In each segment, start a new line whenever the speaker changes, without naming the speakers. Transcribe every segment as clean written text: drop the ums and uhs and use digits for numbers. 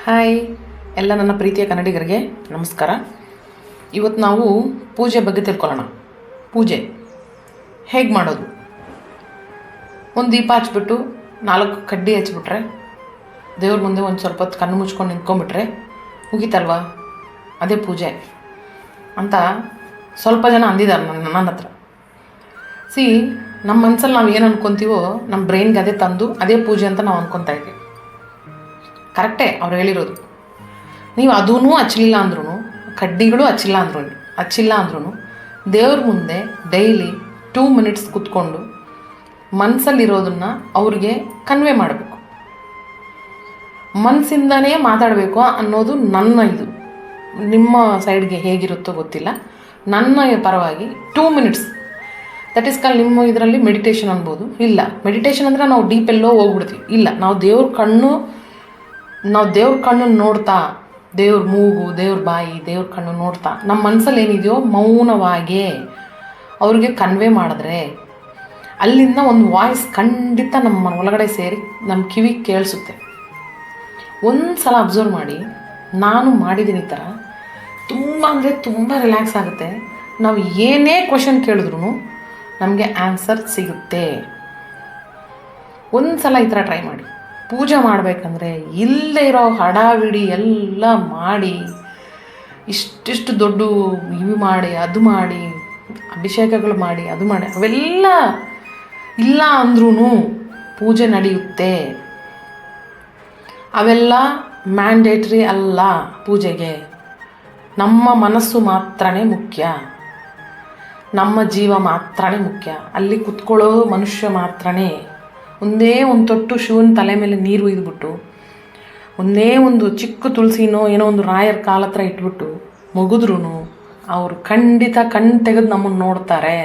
Hi ಎಲ್ಲ ನನ್ನ ಪ್ರೀತಿಯ ಕನ್ನಡಿಗರಿಗೆ ನಮಸ್ಕಾರ. ಇವತ್ತು ನಾವು ಪೂಜೆ ಬಗ್ಗೆ ತಿಳ್ಕೊಳ್ಳೋಣ. ಪೂಜೆ ಹೇಗೆ ಮಾಡೋದು? ಒಂದು ದೀಪ ಹಚ್ಬಿಟ್ಟು 4 ಕಡ್ಡಿ ಹಚ್ಬಿಟ್ರೆ, ದೇವ್ರ ಮುಂದೆ ಒಂದು ಸ್ವಲ್ಪ ಹೊತ್ತು ಕಣ್ಣು ಮುಚ್ಕೊಂಡು ನಿಂತ್ಕೊಂಡ್ಬಿಟ್ರೆ ಮುಗೀತಲ್ವಾ? ಅದೇ ಪೂಜೆ ಅಂತ ಸ್ವಲ್ಪ ಜನ ಅಂದಿದ್ದಾರೆ ನನ್ನ ಹತ್ರ. ನಮ್ಮ ಮನಸ್ಸಲ್ಲಿ ನಾವು ಏನು ಅಂದ್ಕೊತೀವೋ ನಮ್ಮ ಬ್ರೈನ್ಗೆ ಅದೇ ತಂದು ಅದೇ ಪೂಜೆ ಅಂತ ನಾವು ಅಂದ್ಕೊತಾ ಇದ್ದೀವಿ. ಕರೆಕ್ಟೇ ಅವ್ರು ಹೇಳಿರೋದು. ನೀವು ಅದೂ ಹಚ್ಚಲಿಲ್ಲ ಅಂದ್ರೂ, ಕಡ್ಡಿಗಳು ಹಚ್ಚಿಲ್ಲ ಅಂದ್ರೂ ದೇವ್ರ ಮುಂದೆ ಡೈಲಿ 2 ಮಿನಿಟ್ಸ್ ಕೂತ್ಕೊಂಡು ಮನಸ್ಸಲ್ಲಿರೋದನ್ನು ಅವ್ರಿಗೆ ಕನ್ವೆ ಮಾಡಬೇಕು. ಮನಸ್ಸಿಂದನೇ ಮಾತಾಡಬೇಕು ಅನ್ನೋದು ನನ್ನ ಇದು. ನಿಮ್ಮ ಸೈಡ್ಗೆ ಹೇಗಿರುತ್ತೋ ಗೊತ್ತಿಲ್ಲ. ನನ್ನ ಪರವಾಗಿ 2 ಮಿನಿಟ್ಸ್, ದಟ್ ಈಸ್ ಕಾಲ್ ನಿಮ್ಮ ಇದರಲ್ಲಿ ಮೆಡಿಟೇಷನ್ ಅನ್ಬೋದು. ಇಲ್ಲ, ಮೆಡಿಟೇಷನ್ ಅಂದರೆ ನಾವು ಡೀಪೆಲ್ಲೋ ಹೋಗ್ಬಿಡ್ತೀವಿ. ಇಲ್ಲ, ನಾವು ದೇವ್ರ ಕಣ್ಣು ನೋಡ್ತಾ, ದೇವ್ರ ಮೂಗು, ದೇವ್ರ ಬಾಯಿ, ದೇವ್ರ ಕಣ್ಣು ನೋಡ್ತಾ ನಮ್ಮ ಮನಸ್ಸಲ್ಲಿ ಏನಿದೆಯೋ ಮೌನವಾಗೇ ಅವ್ರಿಗೆ ಕನ್ವೆ ಮಾಡಿದ್ರೆ ಅಲ್ಲಿಂದ ಒಂದು ವಾಯ್ಸ್ ಖಂಡಿತ ನಮ್ಮ ಒಳಗಡೆ ಸೇರಿ ನಮ್ಮ ಕಿವಿಗೆ ಕೇಳಿಸುತ್ತೆ. ಒಂದು ಸಲ ಅಬ್ಸರ್ವ್ ಮಾಡಿ. ನಾನು ಮಾಡಿದ್ದೀನಿ ಈ ಥರ. ತುಂಬ ಅಂದರೆ ತುಂಬ ರಿಲ್ಯಾಕ್ಸ್ ಆಗುತ್ತೆ. ನಾವು ಏನೇ ಕ್ವೆಶನ್ ಕೇಳಿದ್ರೂ ನಮಗೆ ಆನ್ಸರ್ ಸಿಗುತ್ತೆ. ಒಂದು ಸಲ ಈ ಥರ ಟ್ರೈ ಮಾಡಿ. ಪೂಜೆ ಮಾಡಬೇಕಂದ್ರೆ ಇಲ್ಲೇ ಇರೋ ಹಡಾವಿಡಿ ಎಲ್ಲ ಮಾಡಿ, ಇಷ್ಟಿಷ್ಟು ದೊಡ್ಡ ಇವು ಮಾಡಿ, ಅದು ಮಾಡಿ, ಅಭಿಷೇಕಗಳು ಮಾಡಿ, ಅದು ಮಾಡಿ, ಅವೆಲ್ಲ ಇಲ್ಲ ಅಂದ್ರೂ ಪೂಜೆ ನಡೆಯುತ್ತೆ. ಅವೆಲ್ಲ ಮ್ಯಾಂಡೇಟ್ರಿ ಅಲ್ಲ ಪೂಜೆಗೆ. ನಮ್ಮ ಮನಸ್ಸು ಮಾತ್ರನೇ ಮುಖ್ಯ, ನಮ್ಮ ಜೀವ ಮಾತ್ರನೇ ಮುಖ್ಯ. ಅಲ್ಲಿ ಕುತ್ಕೊಳ್ಳೋ ಮನುಷ್ಯ ಮಾತ್ರನೇ. ಒಂದೇ ಒಂದು ತೊಟ್ಟು ಶಿವನ ತಲೆ ಮೇಲೆ ನೀರು ಒಯ್ದುಬಿಟ್ಟು, ಒಂದೇ ಒಂದು ಚಿಕ್ಕ ತುಳಸಿನೋ ಏನೋ ಒಂದು ರಾಯರ ಕಾಲ ಹತ್ರ ಇಟ್ಬಿಟ್ಟು ಮುಗಿದ್ರೂ ಅವರು ಖಂಡಿತ ಕಣ್ಣು ತೆಗೆದು ನಮ್ಮನ್ನು ನೋಡ್ತಾರೆ.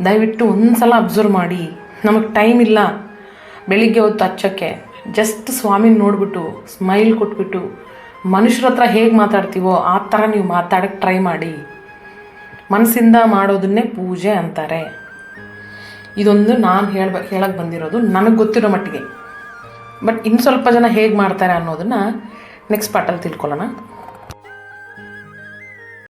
ದಯವಿಟ್ಟು ಒಂದು ಸಲ ಅಬ್ಸರ್ವ್ ಮಾಡಿ. ನಮಗೆ ಟೈಮ್ ಇಲ್ಲ ಬೆಳಿಗ್ಗೆ ಹೊತ್ತು ಹಚ್ಚೋಕ್ಕೆ. ಜಸ್ಟ್ ಸ್ವಾಮಿನ ನೋಡಿಬಿಟ್ಟು ಸ್ಮೈಲ್ ಕೊಟ್ಬಿಟ್ಟು ಮನುಷ್ಯರ ಹತ್ರ ಹೇಗೆ ಮಾತಾಡ್ತೀವೋ ಆ ಥರ ನೀವು ಮಾತಾಡೋಕ್ಕೆ ಟ್ರೈ ಮಾಡಿ. ಮನಸ್ಸಿಂದ ಮಾಡೋದನ್ನೇ ಪೂಜೆ ಅಂತಾರೆ. ಇದೊಂದು ನಾನು ಹೇಳಕ್ಕೆ ಬಂದಿರೋದು ನನಗೆ ಗೊತ್ತಿರೋ ಮಟ್ಟಿಗೆ. ಬಟ್ ಇನ್ನು ಸ್ವಲ್ಪ ಜನ ಹೇಗೆ ಮಾಡ್ತಾರೆ ಅನ್ನೋದನ್ನು ನೆಕ್ಸ್ಟ್ ಪಾರ್ಟಲ್ಲಿ ತಿಳ್ಕೊಳ್ಳೋಣ.